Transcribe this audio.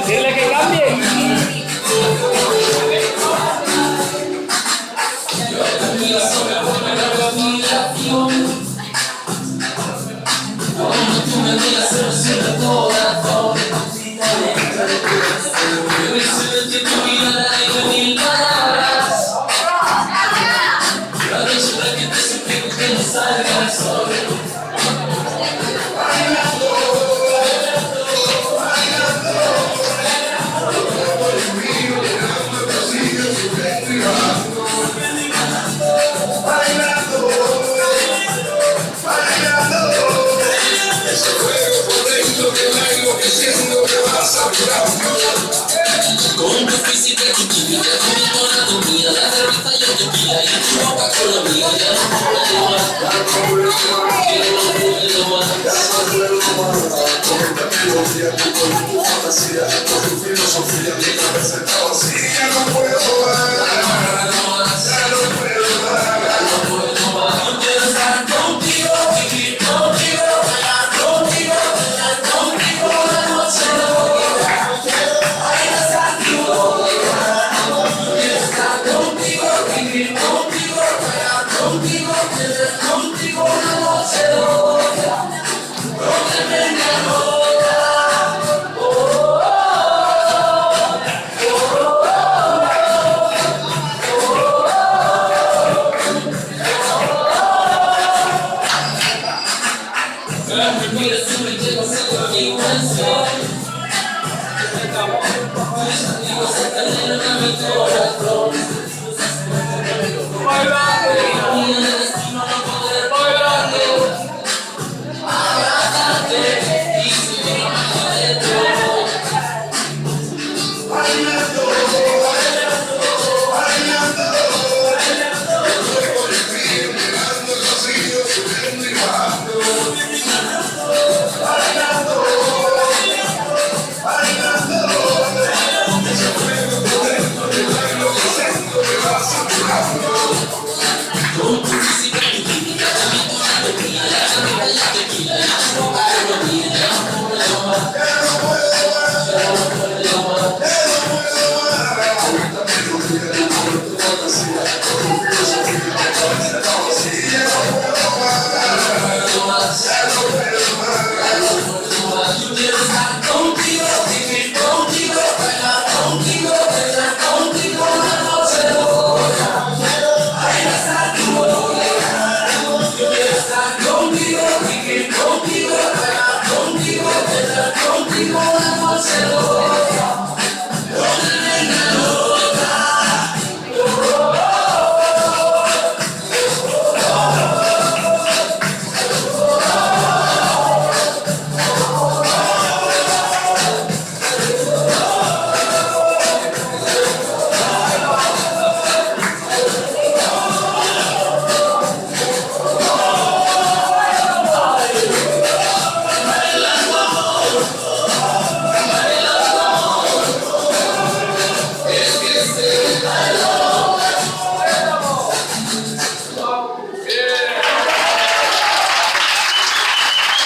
Decirle que cambie. Con tu física y tu química, con mi anatomía, la cerveza y el tequila, y tu boca con la mía, ya no puedo más, que no puedo más. Con tu fantasía, con tu filosofía, mi cabeza está vacía, ya no puedo más, ya no puedo más. Yo quiero estar contigo, vivir contigo, bailar contigo, bailar contigo la noche loca. Contigo, tener contigo una noche loca, rómpeme mi loca. Mira, sube y llego, se te digo el sol. Digo, se te llena mi corazón. Contigo,